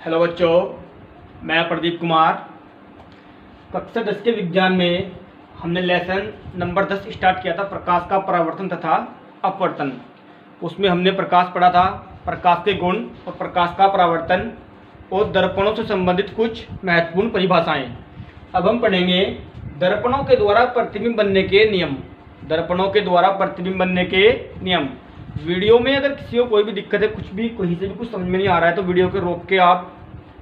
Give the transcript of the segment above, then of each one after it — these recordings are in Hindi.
हेलो बच्चों, मैं प्रदीप कुमार। कक्षा 10 के विज्ञान में हमने लेसन नंबर 10 स्टार्ट किया था, प्रकाश का परावर्तन तथा अपवर्तन। उसमें हमने प्रकाश पढ़ा था, प्रकाश के गुण और प्रकाश का परावर्तन और दर्पणों से संबंधित कुछ महत्वपूर्ण परिभाषाएं। अब हम पढ़ेंगे दर्पणों के द्वारा प्रतिबिंब बनने के नियम। दर्पणों के द्वारा प्रतिबिंब बनने के नियम। वीडियो में अगर किसी को कोई भी दिक्कत है, कुछ भी कहीं से भी कुछ समझ में नहीं आ रहा है, तो वीडियो को रोक के आप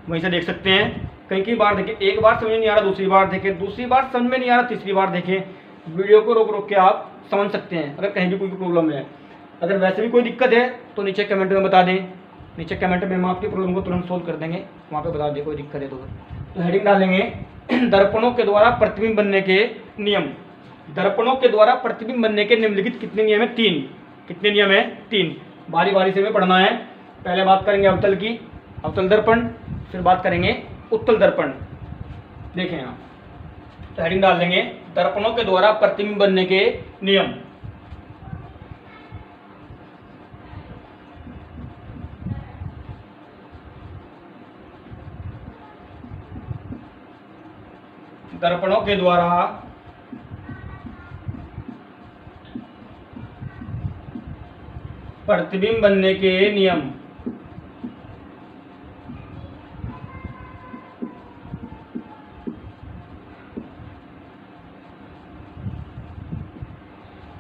वहीं से देख सकते हैं। कई बार देखें, एक बार समझ में नहीं आ रहा दूसरी बार देखें, दूसरी बार समझ में नहीं आ रहा तीसरी बार देखें। वीडियो को रोक के आप समझ सकते हैं अगर कहीं भी कोई प्रॉब्लम है। अगर वैसे भी कोई दिक्कत है तो नीचे कमेंट में बता दें। नीचे कमेंट में हम आपकी प्रॉब्लम को तुरंत सोल्व कर देंगे, वहाँ पर बता दें कोई दिक्कत है तो हेडिंग डालेंगे दर्पणों के द्वारा प्रतिबिंब बनने के नियम। दर्पणों के द्वारा प्रतिबिंब बनने के निम्नलिखित कितने नियम है? 3। कितने नियम है? 3। बारी बारी से हमें पढ़ना है। पहले बात करेंगे अवतल की, अवतल दर्पण, फिर बात करेंगे उत्तल दर्पण। देखें यहाँ तो हेडिंग डाल देंगे दर्पणों के द्वारा प्रतिबिंब बनने के नियम। दर्पणों के द्वारा प्रतिबिंब बनने के नियम।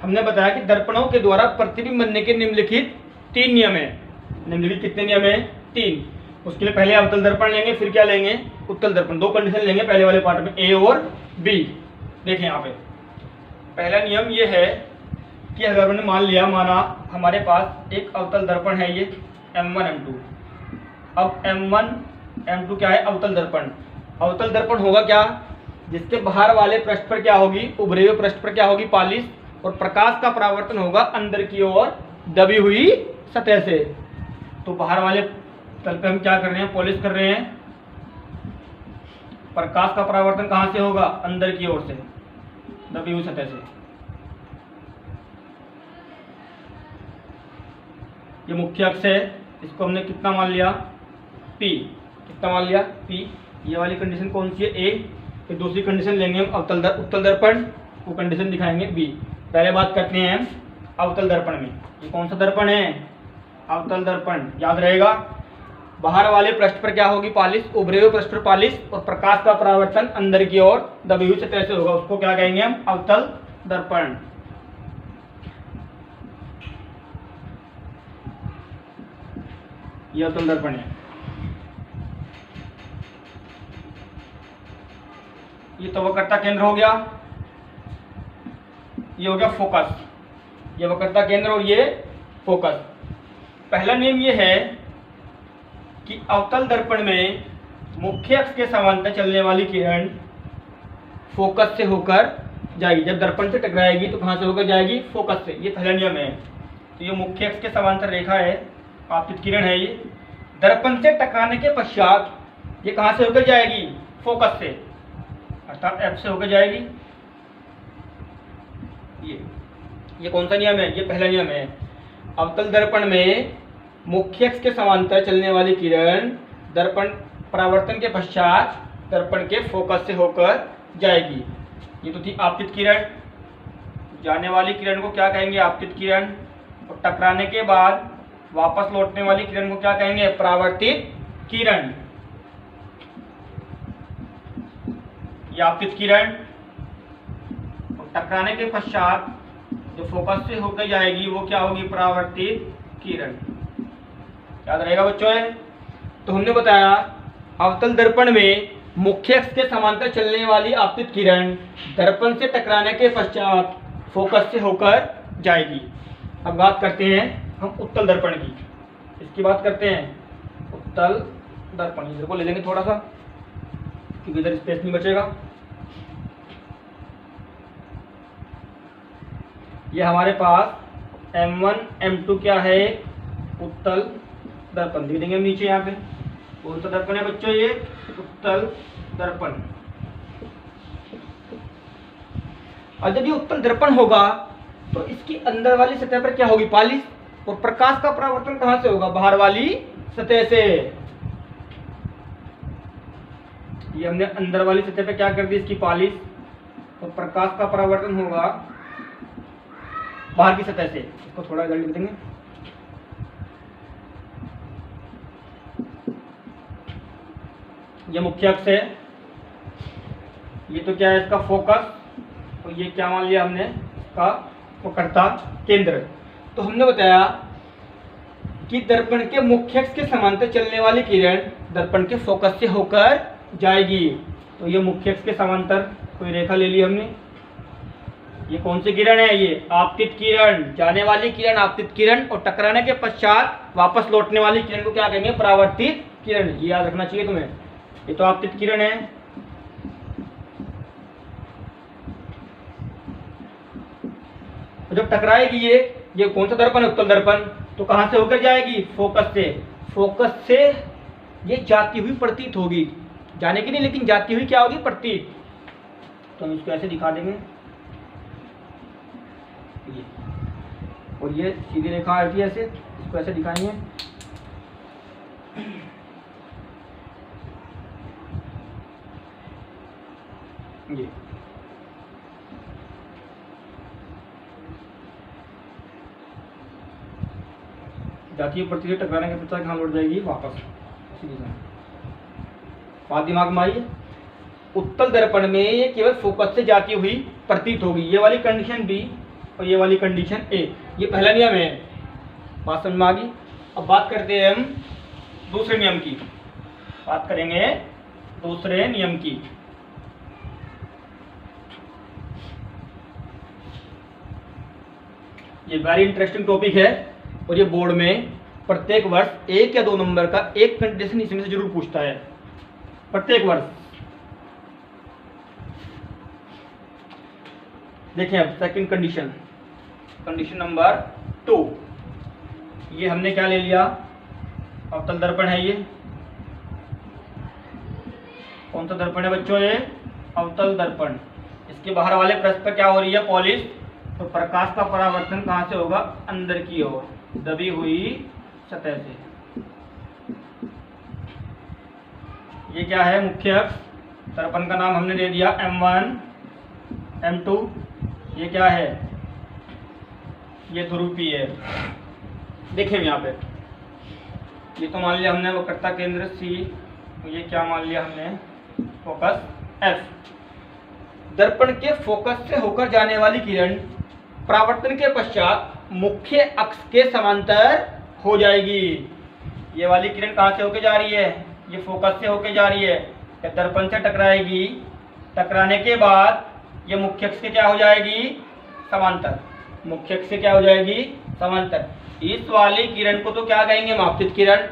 हमने बताया कि दर्पणों के द्वारा प्रतिबिंब बनने के निम्नलिखित 3 नियम है। निम्नलिखित कितने नियम है? 3। उसके लिए पहले अवतल दर्पण लेंगे, फिर क्या लेंगे? उत्तल दर्पण। 2 कंडीशन लेंगे पहले वाले पार्ट में, ए और बी। देखें यहाँ पे पहला नियम ये है कि अगर हमने माना हमारे पास एक अवतल दर्पण है, ये M1 M2। अब M1 M2 क्या है? अवतल दर्पण। अवतल दर्पण होगा क्या? जिसके बाहर वाले पृष्ठ पर क्या होगी? उभरे हुए पृष्ठ पर क्या होगी? पालिश, और प्रकाश का परावर्तन होगा अंदर की ओर दबी हुई सतह से। तो बाहर वाले तल पे हम क्या कर रहे हैं? पॉलिश कर रहे हैं। प्रकाश का परावर्तन कहाँ से होगा? अंदर की ओर से, दबी हुई सतह से। ये मुख्य अक्ष है, इसको हमने कितना मान लिया? P। कितना मान लिया? P। ये वाली कंडीशन कौन सी है? A। फिर दूसरी कंडीशन लेंगे हम उत्तल दर्पण, वो कंडीशन दिखाएंगे B। पहले बात करते हैं हम अवतल दर्पण में। ये कौन सा दर्पण है? अवतल दर्पण। याद रहेगा, बाहर वाले पृष्ठ पर क्या होगी? पालिश, उभरे हुए पृष्ठ पर पालिश, और प्रकाश का परावर्तन अंदर की ओर दबी हुई सतह से होगा। उसको क्या कहेंगे हम? अवतल दर्पण। यह अवतल दर्पण है। ये तो वक्रता केंद्र हो गया, ये हो गया फोकस। ये वक्रता केंद्र और ये फोकस। पहला नियम ये है कि अवतल दर्पण में मुख्य अक्ष के समांतर चलने वाली किरण फोकस से होकर जाएगी। जब दर्पण से टकराएगी तो कहाँ से होकर जाएगी? फोकस से। ये पहला नियम है। तो ये मुख्य अक्ष के समांतर रेखा है, आपतित किरण है। ये दर्पण से टकराने के पश्चात ये कहाँ से होकर जाएगी? फोकस से, अर्थात F से होकर जाएगी। ये कौन सा नियम है? ये पहला नियम है। अवतल दर्पण में मुख्य अक्ष के समांतर चलने वाली किरण दर्पण परावर्तन के पश्चात दर्पण के फोकस से होकर जाएगी। ये तो थी आपतित किरण। जाने वाली किरण को क्या कहेंगे? आपतित किरण। और टकराने के बाद वापस लौटने वाली किरण को क्या कहेंगे? परावर्तित किरण। ये आपतित किरण। और टकराने के पश्चात जो फोकस से होकर जाएगी वो क्या होगी? परावर्तित किरण। याद रहेगा बच्चों? तो हमने बताया अवतल दर्पण में मुख्य अक्ष के समांतर चलने वाली आपतित किरण दर्पण से टकराने के पश्चात फोकस से होकर जाएगी। अब बात करते हैं हम उत्तल दर्पण की। इसकी बात करते हैं उत्तल दर्पण। इधर को ले लेंगे थोड़ा सा, क्योंकि इधर स्पेस नहीं बचेगा। ये हमारे पास M1 M2 क्या है? उत्तल दर्पण। दे देंगे हम नीचे यहाँ पे। कौन सा दर्पण है बच्चों? ये उत्तल दर्पण। और जब ये उत्तल दर्पण होगा तो इसकी अंदर वाली सतह पर क्या होगी? पालिश, और प्रकाश का परावर्तन कहां से होगा? बाहर वाली सतह से। ये हमने अंदर वाली सतह पे क्या कर दी, इसकी पॉलिश। तो प्रकाश का परावर्तन होगा बाहर की सतह से। इसको थोड़ा जल्दी लिख देंगे। ये मुख्य अक्ष है, ये तो क्या है इसका फोकस, और ये क्या मान लिया हमने, इसका वक्रता केंद्र। तो हमने बताया कि दर्पण के मुख्य अक्ष के समांतर चलने वाली किरण दर्पण के फोकस से होकर जाएगी। तो ये मुख्य अक्ष के समांतर कोई रेखा ले ली हमने। ये कौन सी किरण है, ये आपतित किरण, जाने वाली किरण आपतित किरण, और टकराने के पश्चात वापस लौटने वाली किरण को क्या कहेंगे, परावर्तित किरण। ये याद रखना चाहिए तुम्हें। ये तो आपतित किरण है, जब टकराएगी ये कौन सा दर्पण है, उत्तल दर्पण। तो कहां से होकर जाएगी, फोकस से। फोकस से ये जाती हुई प्रतीत होगी, जाने की नहीं लेकिन जाती हुई क्या होगी, प्रतीत। तो हम इसको ऐसे दिखा देंगे, ये और ये सीधी रेखा आती है ऐसे, इसको ऐसे दिखाएंगे। ये जाती हुई प्रतीत टकराने के पश्चात कहाँ लौट जाएगी, वापस इसी दिशा में। बात दिमाग में आई। उत्तल दर्पण में ये केवल फोकस से जाती हुई प्रतीत होगी। ये वाली कंडीशन बी और ये वाली कंडीशन ए, ये पहला नियम है। बात समझ में आ गई। अब बात करते हैं हम दूसरे नियम की, बात करेंगे दूसरे नियम की। ये वेरी इंटरेस्टिंग टॉपिक है और ये बोर्ड में प्रत्येक वर्ष 1 या 2 नंबर का एक कंडीशन इसमें से जरूर पूछता है, प्रत्येक वर्ष। देखें अब सेकंड कंडीशन, कंडीशन नंबर 2। ये हमने क्या ले लिया, अवतल दर्पण है। ये कौन सा दर्पण है बच्चों, ये अवतल दर्पण। इसके बाहर वाले पृष्ठ पर क्या हो रही है, पॉलिश। तो प्रकाश का परावर्तन कहां से होगा, अंदर की ओर, दबी हुई सतह से। ये क्या है, मुख्य अक्ष। दर्पण का नाम हमने दे दिया M1 M2। ये क्या है, ये ध्रुवीय है। देखें यहाँ पे, ये तो मान लिया हमने वक्रता केंद्र C, ये क्या मान लिया हमने, फोकस F। दर्पण के फोकस से होकर जाने वाली किरण परावर्तन के पश्चात मुख्य अक्ष के समांतर हो जाएगी। ये वाली किरण कहाँ से होकर जा रही है, ये फोकस से होकर जा रही है, या दर्पण से टकराएगी। टकराने के बाद ये मुख्य अक्ष से क्या हो जाएगी, समांतर। मुख्य अक्ष से क्या हो जाएगी, समांतर। इस वाली किरण को तो क्या कहेंगे, आपतित किरण।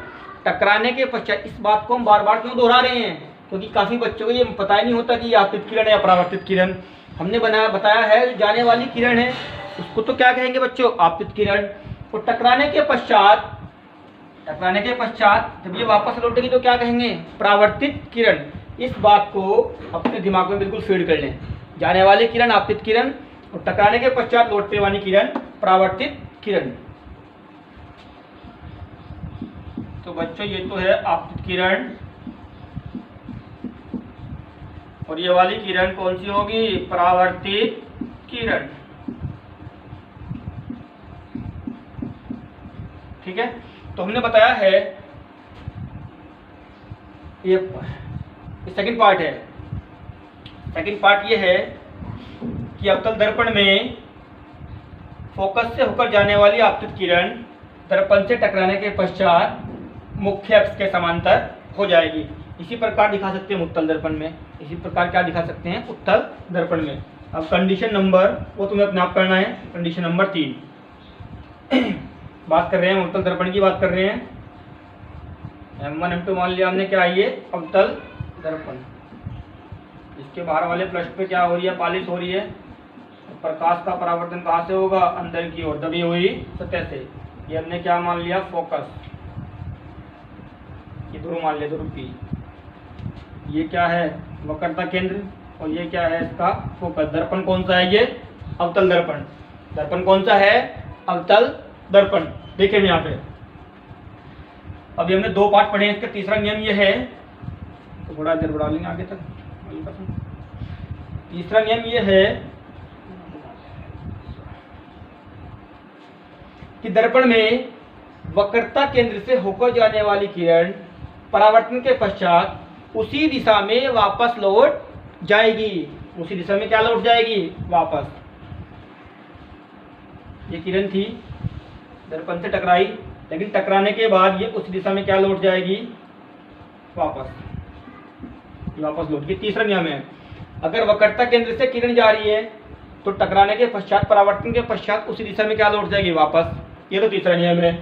टकराने के पश्चात, इस बात को हम बार बार क्यों दोहरा रहे हैं, क्योंकि काफी बच्चों को ये पता ही नहीं होता कि ये आपतित किरण है या परावर्तित किरण। हमने बताया है जाने वाली किरण है, उसको तो क्या कहेंगे बच्चों, आपतित किरण। तो टकराने के पश्चात जब ये वापस लौटेगी तो क्या कहेंगे, परावर्तित किरण। इस बात को अपने दिमाग में बिल्कुल फीड कर लें। जाने वाली किरण आपतित किरण और टकराने के पश्चात लौटने वाली किरण परावर्तित किरण। तो बच्चों ये तो है आपतित किरण, और ये वाली किरण कौन सी होगी, परावर्तित किरण। ठीक है। तो हमने बताया है, ये सेकंड पार्ट है। सेकंड पार्ट ये है कि अवतल दर्पण में फोकस से होकर जाने वाली आपतित किरण दर्पण से टकराने के पश्चात मुख्य अक्ष के समांतर हो जाएगी। इसी प्रकार दिखा सकते हैं उत्तल दर्पण में। इसी प्रकार क्या दिखा सकते हैं, उत्तल दर्पण में। अब कंडीशन नंबर, वो तुम्हें अपने आप करना है, कंडीशन नंबर 3। बात कर रहे हैं उत्तल दर्पण की, बात कर रहे हैं। M1 M2 मान लिया हमने, क्या ये अवतल दर्पण। इसके बाहर वाले पृष्ठ पे क्या हो रही है, पॉलिश हो रही है। प्रकाश का परावर्तन कहाँ से होगा, अंदर की ओर, दबी हुई सतह से। ये हमने क्या मान लिया, फोकस। ये ध्रुव मान लिया, ध्रुव P। ये क्या है, वक्रता केंद्र, और ये क्या है, इसका फोकस। दर्पण कौन सा है, ये अवतल दर्पण। दर्पण कौन सा है, अवतल दर्पण। देखिए यहाँ पे अभी हमने 2 पार्ट पढ़े हैं, इसका तीसरा नियम ये है, तो थोड़ा इधर बढ़ा लेंगे आगे तक हल्का सा। तीसरा नियम ये है कि दर्पण में वक्रता केंद्र से होकर जाने वाली किरण परावर्तन के पश्चात उसी दिशा में वापस लौट जाएगी। उसी दिशा में क्या लौट जाएगी? वापस। ये किरण थी, दर्पण से टकराई, लेकिन टकराने के बाद ये उसी दिशा में क्या लौट जाएगी? वापस। वापस लौट गई। तीसरा नियम है, अगर वक्रता केंद्र से किरण जा रही है तो टकराने के पश्चात, परावर्तन के पश्चात उसी दिशा में क्या लौट जाएगी? वापस। ये तो तीसरा नियम है।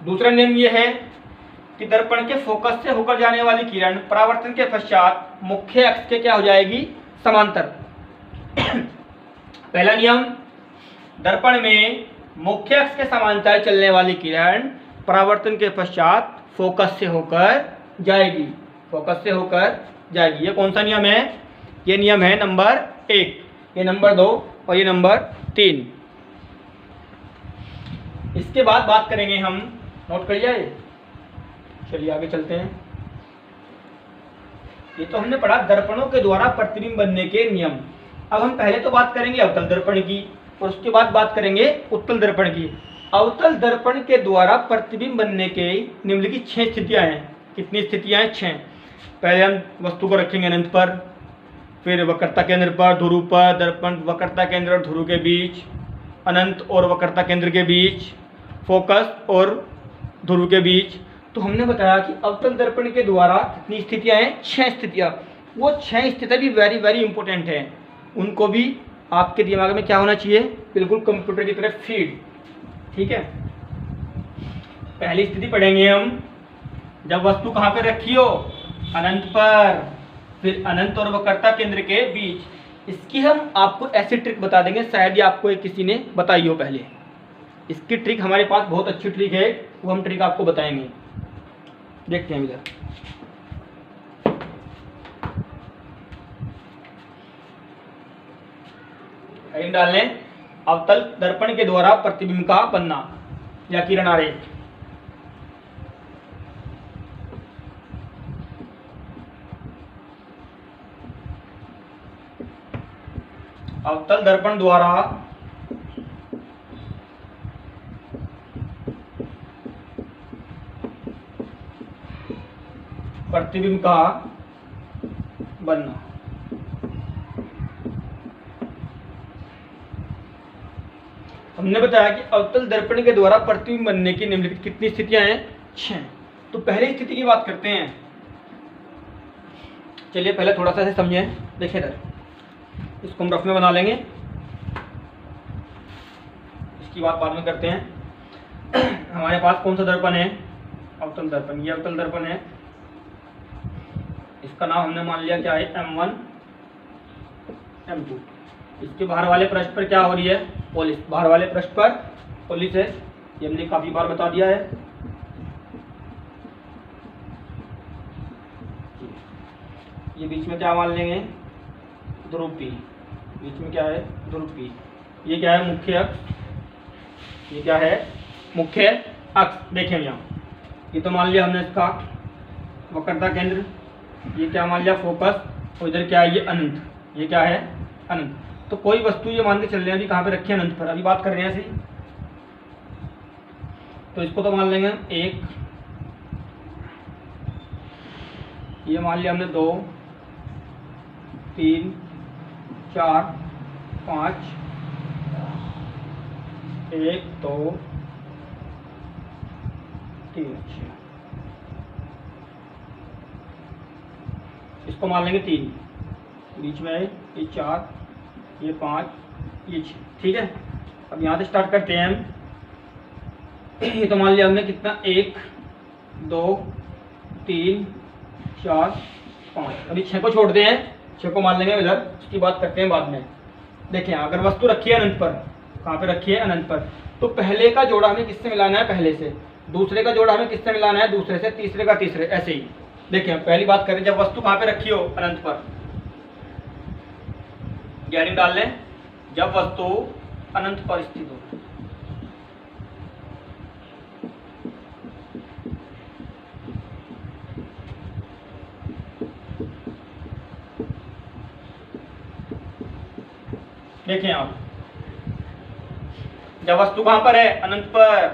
दूसरा नियम ये है कि दर्पण के फोकस से होकर जाने वाली किरण परावर्तन के पश्चात मुख्य अक्ष के क्या हो जाएगी? समांतर। पहला नियम, दर्पण में मुख्य अक्ष के समांतर चलने वाली किरण परावर्तन के पश्चात फोकस से होकर जाएगी। फोकस से होकर जाएगी। ये कौन सा नियम है? ये नियम है नंबर 1, ये नंबर 2 और ये नंबर 3। इसके बाद बात करेंगे हम, नोट कर लिया ये? चलिए आगे चलते हैं। ये तो हमने पढ़ा दर्पणों के द्वारा प्रतिबिंब बनने के नियम। अब हम पहले तो बात करेंगे अवतल दर्पण की और उसके बाद बात करेंगे उत्तल दर्पण की। अवतल दर्पण के द्वारा प्रतिबिंब बनने के निम्नलिखित 6 स्थितियां हैं। कितनी स्थितियां हैं? 6। पहले हम वस्तु को रखेंगे अनंत पर, फिर वक्रता केंद्र पर, ध्रुव पर, दर्पण वक्रता केंद्र और ध्रुव के बीच, अनंत और वक्रता केंद्र के बीच, फोकस और ध्रुव के बीच। तो हमने बताया कि अवतल दर्पण के द्वारा कितनी स्थितियां हैं? 6 स्थितियां। वो 6 स्थितियां भी वेरी वेरी इंपॉर्टेंट हैं। उनको भी आपके दिमाग में क्या होना चाहिए? बिल्कुल कंप्यूटर की तरह फीड। ठीक है। पहली स्थिति पढ़ेंगे हम, जब वस्तु कहाँ पे रखी हो? अनंत पर, फिर अनंत और वक्रता केंद्र के बीच। इसकी हम आपको ऐसी ट्रिक बता देंगे, शायद ये आपको किसी ने बताई हो पहले। इसकी ट्रिक हमारे पास बहुत अच्छी ट्रिक है, वो हम ट्रिक आपको बताएंगे। देखते हैं इधर। हेडिंग डाल लें, अवतल दर्पण के द्वारा प्रतिबिंब का बनना या किरण आरेख। अवतल दर्पण द्वारा प्रतिबिंब का बनना। हमने बताया कि अवतल दर्पण के द्वारा प्रतिबिंब बनने की निम्नलिखित कितनी स्थितियां हैं? 6। तो पहली स्थिति की बात करते हैं। चलिए पहले थोड़ा सा इसे समझें। देखिए इधर, इसको हम रफ में बना लेंगे, इसकी बात बाद में करते हैं। हमारे पास कौन सा दर्पण है? अवतल दर्पण। ये अवतल दर्पण है, इसका नाम हमने मान लिया क्या है? M1 M2। इसके बाहर वाले पृष्ठ पर क्या हो रही है? पॉलिश। बाहर वाले पृष्ठ पर पॉलिश है, ये हमने काफी बार बता दिया है। ये बीच में क्या मान लेंगे? ध्रुव P। बीच में क्या है? ध्रुव P। ये क्या है? मुख्य अक्ष। ये क्या है? मुख्य अक्ष। देखें यहाँ, ये तो मान लिया हमने इसका वक्रता केंद्र। ये क्या मान लिया? फोकस। और इधर क्या है? ये अनंत। ये क्या है? अनंत। तो कोई वस्तु ये मान के चल रहे हैं अभी कहाँ पे रखी है? अनंत पर। अभी बात कर रहे हैं ऐसी, तो इसको तो मान लेंगे हम 1। ये मान लिया हमने 2 3 4 5 1 2 3। इसको मान लेंगे 3। बीच में है ये 4, ये 5, ये 6। ठीक है। अब यहाँ से स्टार्ट करते हैं हम। ये तो मान लिया हमने कितना? 1 2 3 4 5। अभी 6 को छोड़ते हैं, 6 को मान लेंगे इधर, उसकी बात करते हैं बाद में। देखिए अगर वस्तु रखी है अनंत पर, कहाँ पे रखी है? अनंत पर। तो पहले का जोड़ा हमें किससे मिलाना है? पहले से। दूसरे का जोड़ा हमें किससे मिलाना है? दूसरे से। तीसरे का तीसरे, ऐसे ही। देखिए पहली बात करें, जब वस्तु कहाँ पे रखी हो? अनंत पर। हेडिंग डाल लें, जब वस्तु अनंत पर स्थित हो। देखें आप, जब वस्तु कहां पर है, अनंत पर,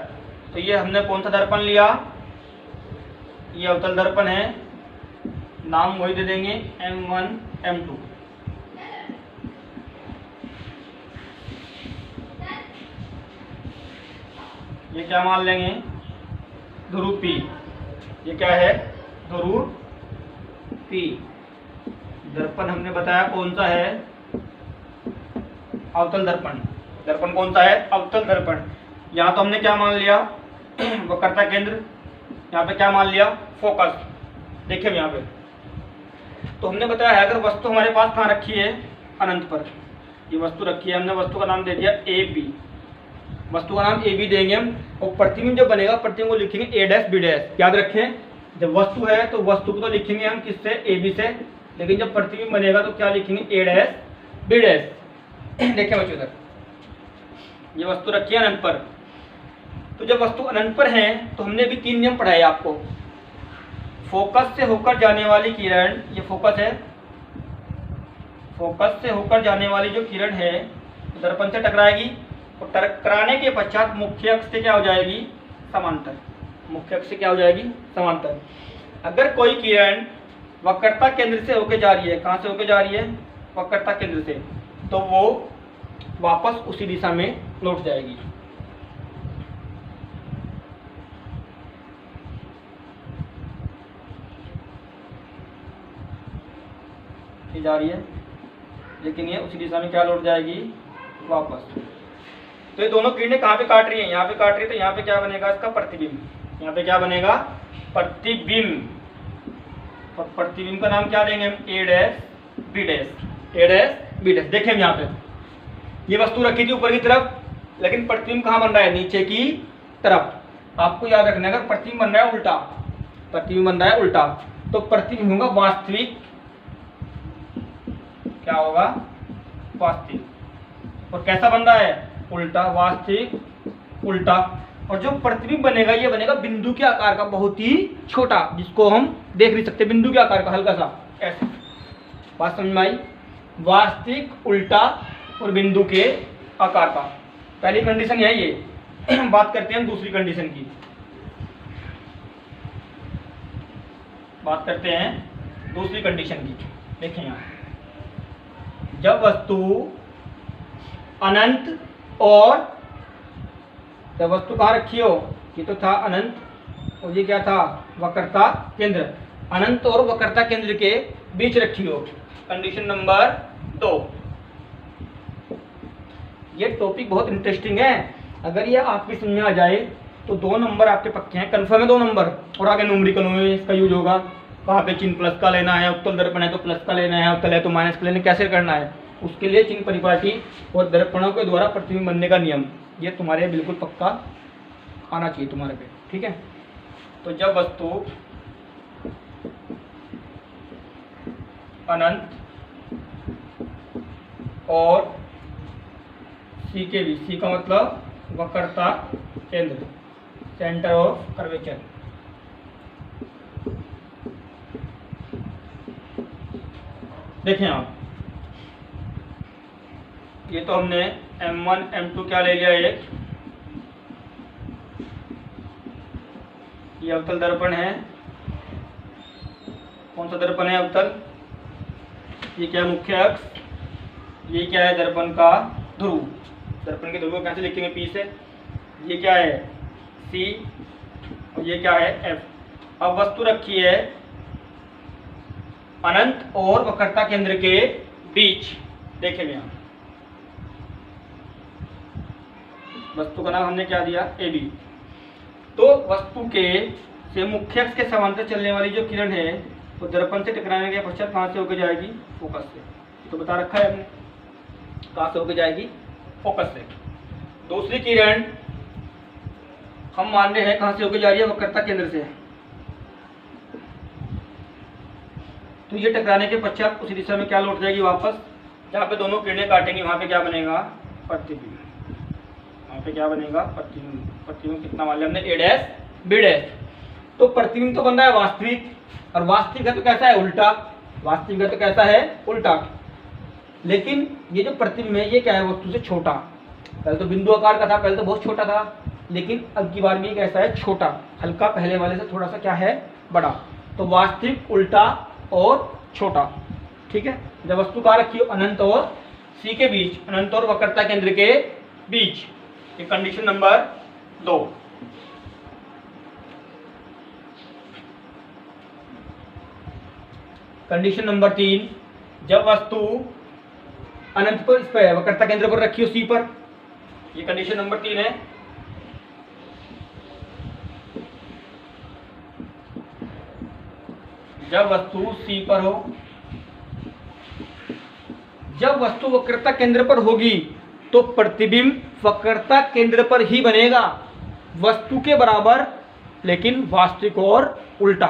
तो ये हमने कौन सा दर्पण लिया, ये अवतल दर्पण है, नाम वही दे देंगे M1 M2। ये क्या मान लेंगे, ध्रुव P। ये क्या है, ध्रुव P। दर्पण हमने बताया कौन सा है, अवतल दर्पण। दर्पण कौन सा है, अवतल दर्पण। यहाँ तो हमने क्या मान लिया, वक्रता केंद्र। यहाँ पे क्या मान लिया, फोकस। देखिए यहाँ पे तो हमने बताया है, अगर वस्तु हमारे पास कहाँ रखी है, अनंत पर ये वस्तु रखी है, हमने वस्तु का नाम दे दिया AB। वस्तु का नाम AB देंगे हम, और प्रतिबिंब जब बनेगा प्रतिबिंब को लिखेंगे A', B'। याद रखें, जब वस्तु है तो वस्तु को तो लिखेंगे हम किससे, AB से, लेकिन जब प्रतिबिंब बनेगा तो क्या लिखेंगे, A', B'। देखें बच्चों इधर, ये वस्तु रखी है अनंत पर। तो जब वस्तु अनंत पर है तो हमने भी 3 नियम पढ़ाए आपको। फोकस से होकर जाने वाली किरण, ये फोकस है, फोकस से होकर जाने वाली जो किरण है दर्पण से टकराएगी, और टकराने के पश्चात मुख्य अक्ष से क्या हो जाएगी, समांतर। मुख्य अक्ष से क्या हो जाएगी, समांतर। अगर कोई किरण वक्रता केंद्र से होकर जा रही है, कहाँ से होकर जा रही है, वक्रता केंद्र से, तो वो वापस उसी दिशा में लौट जाएगी। ये जा रही है, लेकिन ये उसी दिशा में क्या लौट जाएगी, वापस। तो ये दोनों किरणें कहाँ पे काट रही हैं, यहाँ पे काट रही है, तो यहाँ पे क्या बनेगा, इसका प्रतिबिंब। यहाँ पे क्या बनेगा, प्रतिबिंब। और प्रतिबिंब का नाम क्या देंगे हम, A', B'। देखें यहाँ पे ये वस्तु रखी थी ऊपर की तरफ, लेकिन प्रतिबिंब कहाँ बन रहा है, नीचे की तरफ। आपको याद रखना है, अगर प्रतिबिंब बन रहा है उल्टा, प्रतिबिंब बन रहा है उल्टा, तो प्रतिबिंब होगा वास्तविक, क्या होगा, वास्तविक। और कैसा बन रहा है, उल्टा, वास्तविक उल्टा। और जो प्रतिबिंब बनेगा ये बनेगा बिंदु के आकार का, बहुत ही छोटा, जिसको हम देख नहीं सकते, बिंदु के आकार का, हल्का सा ऐसे। बात समझ में आई, वास्तविक उल्टा और बिंदु के आकार का। पहली कंडीशन है ये। बात करते हैं हम दूसरी कंडीशन की, बात करते हैं दूसरी कंडीशन की। देखें यहाँ, जब वस्तु अनंत और, जब वस्तु कहाँ रखी हो, ये तो था अनंत, और ये क्या था, वक्रता केंद्र। अनंत और वक्रता केंद्र के बीच रखी हो। Condition number 2। ये टॉपिक बहुत इंटरेस्टिंग है, अगर ये आपकी समझ में आ जाए तो 2 नंबर आपके पक्के हैं, कंफर्म है 2 नंबर। और आगे न्यूमेरिकल में इसका यूज होगा, कहाँ पे चिन्ह प्लस का लेना है, उत्तल दर्पण है तो प्लस का लेना है, उत्तल है तो माइनस का लेना है, कैसे करना है, उसके लिए चिन्ह परिपाटी और दर्पणों के द्वारा प्रतिबिंब बनने का नियम, ये तुम्हारे बिल्कुल पक्का आना चाहिए तुम्हारे पे, ठीक है। तो जब वस्तु अनंत और सी के बीच, सी का मतलब वक्रता केंद्र, सेंटर ऑफ कर्वेचर, देखें आप, ये तो हमने M1 M2 क्या ले लिया, एक ये अवतल दर्पण है। कौन सा दर्पण है, अवतल। ये क्या है, मुख्य अक्ष। ये क्या है, दर्पण का ध्रुव। दर्पण के ध्रुव को कैसे लिखेंगे, P से। ये क्या है, C, और ये क्या है, F। अब वस्तु रखी है अनंत और वक्रता केंद्र के बीच। देखें यहाँ, वस्तु का नाम हमने क्या दिया, AB। तो वस्तु के से मुख्य अक्ष के समांतर चलने वाली जो किरण है वो दर्पण से टकराने के पश्चात कहाँ से होकर जाएगी, फोकस से। तो बता रखा है हमने, कहाँ से होकर जाएगी, फोकस से। दूसरी किरण हम मान रहे हैं कहाँ से होकर जा रही है, वक्रता केंद्र से। तो ये टकराने के पश्चात उसी दिशा में क्या लौट जाएगी, वापस। जहाँ पे दोनों किरणें काटेंगी वहाँ पे क्या बनेगा, प्रतिबिंब। वहाँ पे क्या बनेगा, प्रतिबिंब। प्रतिबिंब कितना मान लिया हमने, A', B'। तो प्रतिबिंब तो बन रहा है वास्तविक, और वास्तविक है तो कैसा है, उल्टा। वास्तविक है तो कैसा है, उल्टा। लेकिन ये जो प्रतिबिंब है ये क्या है, वस्तु से छोटा। पहले तो बिंदु आकार का था, पहले तो बहुत छोटा था, लेकिन अब की बार में ये कैसा है, छोटा, हल्का, पहले वाले से थोड़ा सा क्या है, बड़ा। तो वास्तविक, उल्टा और छोटा। ठीक है, जब वस्तु कहाँ रखी हो, अनंत और सी के बीच, अनंत और वक्रता केंद्र के बीच। ये कंडीशन नंबर 2। कंडीशन नंबर 3, जब वस्तु अनंत पर, इस पर वक्रता केंद्र पर रखी हो, सी पर। ये कंडीशन नंबर 3 है। जब वस्तु सी पर हो, जब वस्तु वक्रता केंद्र पर होगी तो प्रतिबिंब वक्रता केंद्र पर ही बनेगा, वस्तु के बराबर, लेकिन वास्तविक और उल्टा।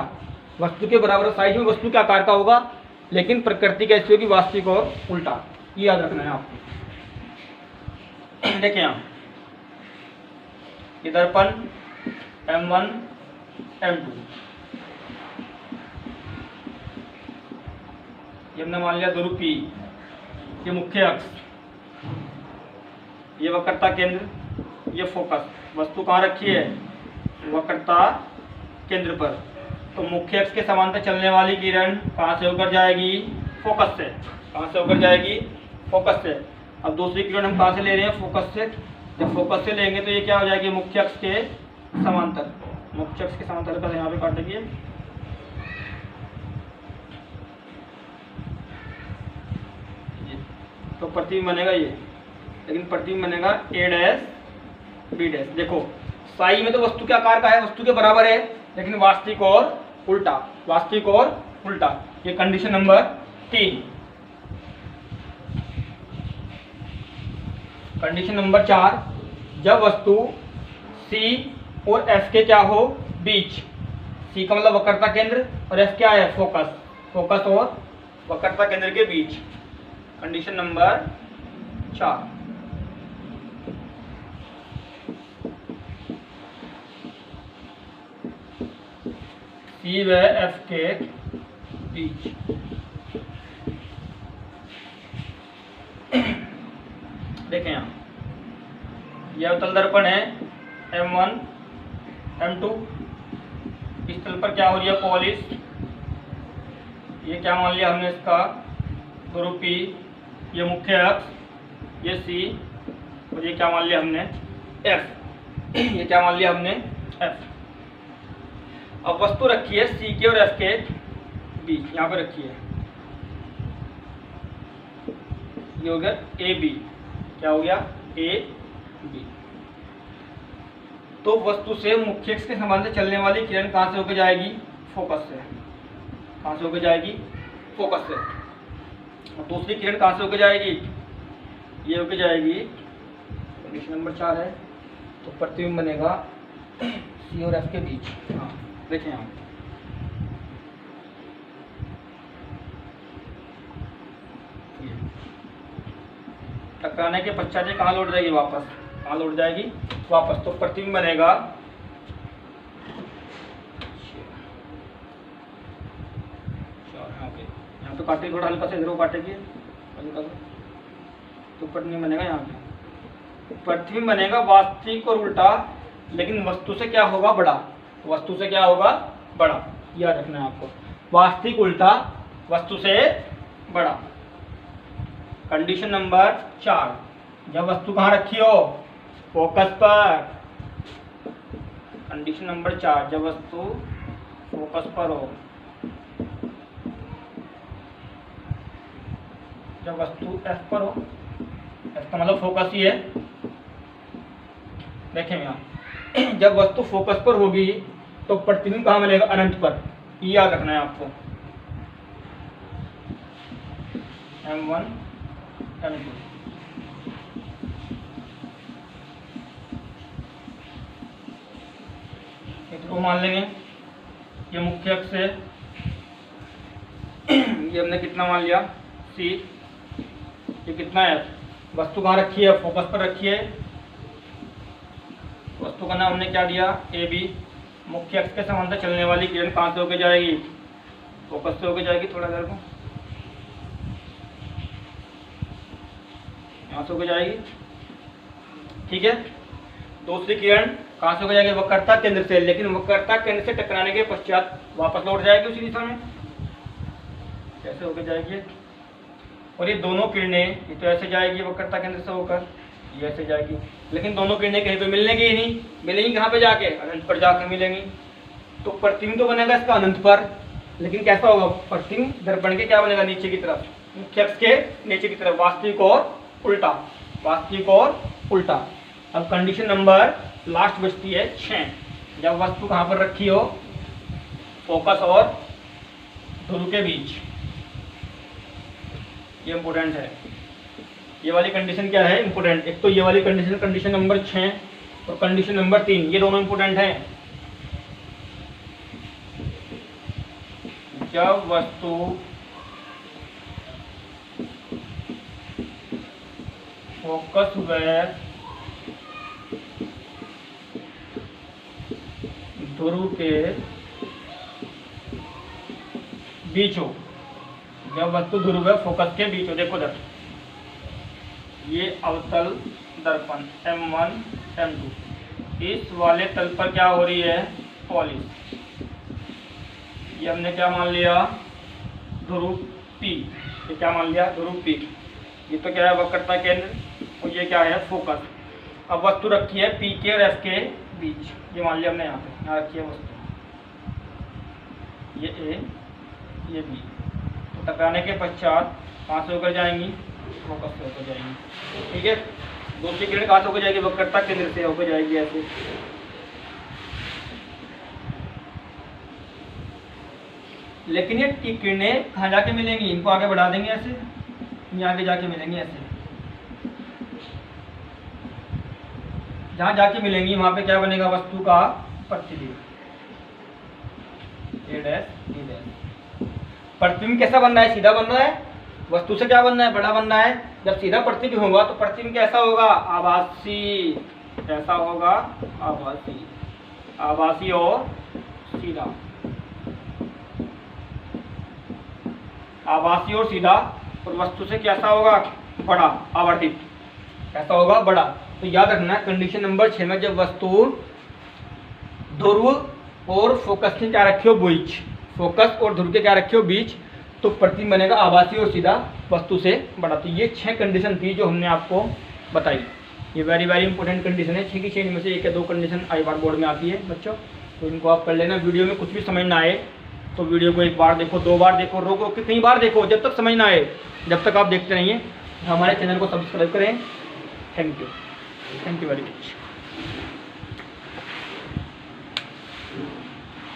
वस्तु के बराबर साइज में वस्तु के आकार का होगा, लेकिन प्रकृति कैसी होगी, वास्तविक और उल्टा। ये याद रखना है आपको। देखें यहाँ, ये दर्पण M1 M2, ये हमने मान लिया ध्रुवी, ये मुख्य अक्ष, ये वक्रता केंद्र, ये फोकस। वस्तु कहाँ रखी है, वक्रता केंद्र पर। तो मुख्य अक्ष के समांतर चलने वाली किरण कहाँ से होकर जाएगी, फोकस से। कहाँ से होकर जाएगी, फोकस से। अब दूसरी किरण हम कहाँ से ले रहे हैं, फोकस से। जब फोकस से लेंगे तो ये क्या हो जाएगी, मुख्य अक्ष के समांतर। मुख्य अक्ष के समांतर का यहाँ पे काटेंगे, तो प्रतिबिंब बनेगा ये, लेकिन प्रतिबिंब बनेगा A' B'। देखो साई में तो वस्तु के आकार का है, वस्तु के बराबर है, लेकिन वास्तविक और उल्टा, वास्तविक और उल्टा। ये कंडीशन नंबर 3। कंडीशन नंबर 4, जब वस्तु C और F के क्या हो, बीच। C का मतलब वक्रता केंद्र और F क्या है, फोकस। फोकस और वक्रता केंद्र के बीच। Condition number 4। C व F के बीच। देखें यहाँ, यह अवतल दर्पण है M1 M2। इस तल पर क्या हो रही है, पॉलिश। ये क्या मान लिया हमने, इसका ध्रुवी, ये मुख्य अक्ष, ये C, और ये क्या मान लिया हमने, F। ये क्या मान लिया हमने, F। अब वस्तु रखी है C के और F के बीच, यहाँ पे रखी है। ये हो गया AB। क्या हो गया, AB। तो वस्तु से मुख्य अक्ष के समांतर चलने वाली किरण कहाँ से होकर जाएगी, फोकस से। कहाँ से होकर जाएगी, फोकस से। और दूसरी किरण कहाँ से होकर जाएगी, ये होकर जाएगी, कंडीशन नंबर 4 है। तो प्रतिबिंब बनेगा C और F के बीच। हाँ देखें यहाँ, टकराने के पश्चात ये कहाँ लौट जाएगी, वापस। कहाँ लौट जाएगी, वापस। तो प्रतिबिंब बनेगा यहाँ पे काटेगी, थोड़ा हल्का से इधर को काटेगी, तो प्रतिबिंब बनेगा यहाँ पे। प्रतिबिंब बनेगा वास्तविक और उल्टा, लेकिन वस्तु से क्या होगा, बड़ा। वस्तु से क्या होगा, बड़ा। याद रखना है आपको, वास्तविक उल्टा, वस्तु से बड़ा। कंडीशन नंबर 4, जब वस्तु कहाँ रखी हो, फोकस पर। कंडीशन नंबर 4, जब वस्तु फोकस पर हो, जब वस्तु F पर हो। F का मतलब फोकस ही है। देखें यहाँ, जब वस्तु फोकस पर होगी तो प्रतिबिंब कहाँ मिलेगा, अनंत पर। ये याद रखना है आपको। M1 M2। इसको मान लेंगे, ये मुख्य अक्ष है। ये हमने कितना मान लिया, C। ये कितना है, वस्तु कहाँ रखी है, फोकस पर रखी है। वस्तु का नाम हमने क्या दिया, AB। मुख्य अक्ष के समांतर चलने वाली किरण कहाँ से होकर जाएगी, फोकस से होकर जाएगी। थोड़ा देर को यहाँ से होकर जाएगी, ठीक है। दूसरी किरण कहाँ से होकर जाएगी, वक्रता केंद्र से, लेकिन वक्रता केंद्र से टकराने के पश्चात वापस लौट जाएगी उसी दिशा में, कैसे होकर जाएगी। और ये दोनों किरणें, ये तो ऐसे जाएगी वक्रता केंद्र से होकर, ये ऐसे जाएगी, लेकिन दोनों किरणें कहीं पे मिलने ही नहीं, मिलेंगी कहाँ पे जाके, अनंत पर जाकर मिलेंगी। तो प्रतिबिंब तो बनेगा इसका अनंत पर, लेकिन कैसा होगा, प्रतिबिंब दर्पण के क्या बनेगा, नीचे की तरफ, मुख्य अक्ष के नीचे की तरफ, वास्तविक और उल्टा, वास्तविक और उल्टा। अब कंडीशन नंबर लास्ट बचती है 6, जब वस्तु कहाँ पर रखी हो, फोकस और ध्रुव के बीच, ये इंपोर्टेंट है। ये वाली कंडीशन क्या है, इंपोर्टेंट। एक तो ये वाली कंडीशन, कंडीशन नंबर 6 और कंडीशन नंबर 3, ये दोनों इंपोर्टेंट हैं। जब वस्तु फोकस व ध्रुव के बीच हो, जब वस्तु ध्रुव व फोकस के बीच हो, देखो दर्पण, ये अवतल दर्पण M1 M2, इस वाले तल पर क्या हो रही है, पॉलिश। ये हमने क्या मान लिया, ध्रुव P, ये क्या मान लिया, ध्रुव P। ये तो क्या है, वक्रता केंद्र, और ये क्या है, फोकस। अब वस्तु रखी है P के और F के बीच, ये मान लिया हमने यहाँ पे, यहाँ रखी है वस्तु, ये A, ये B। तो टकराने के पश्चात कहाँ से होकर जाएंगी, फोकस से होकर जाएंगी, ठीक है। दूसरी किरण कहाँ से होकर जाएगी, वक्रता केंद्र से होकर जाएगी ऐसे। लेकिन ये किरणें कहाँ जाके मिलेंगी, इनको आगे बढ़ा देंगे ऐसे, ये आगे जाके मिलेंगी ऐसे, जहाँ जाके मिलेंगी वहाँ पे क्या बनेगा, वस्तु का प्रतिबिंब, A', प्रतिबिंब कैसा बन रहा है, सीधा बन रहा है, वस्तु से क्या बनना है, बड़ा बनना है। जब सीधा प्रतिबिंब होगा तो प्रतिबिंब कैसा होगा, आभासी, कैसा होगा, आभासी, आभासी और सीधा, आभासी और सीधा। और वस्तु से कैसा होगा, बड़ा, आवर्धित, कैसा होगा, बड़ा। तो याद रखना कंडीशन नंबर 6 में, जब वस्तु ध्रुव और फोकस के क्या रखे हो बीच, फोकस और ध्रुव के क्या रखे हो बीच, तो प्रतिबिंब बनेगा आभासी और सीधा, वस्तु से बड़ा। तो ये 6 कंडीशन थी जो हमने आपको बताई। ये वेरी वेरी इंपॉर्टेंट कंडीशन है, 6 की 6 में से 1 या 2 कंडीशन आई बार बोर्ड में आती है बच्चों, तो इनको आप कर लेना। वीडियो में कुछ भी समझ ना आए तो वीडियो को 1 बार देखो, 2 बार देखो, रोको कितनी बार देखो, जब तक समझ ना आए, जब तक आप देखते रहिए। हमारे चैनल को सब्सक्राइब करें। Thank you very much.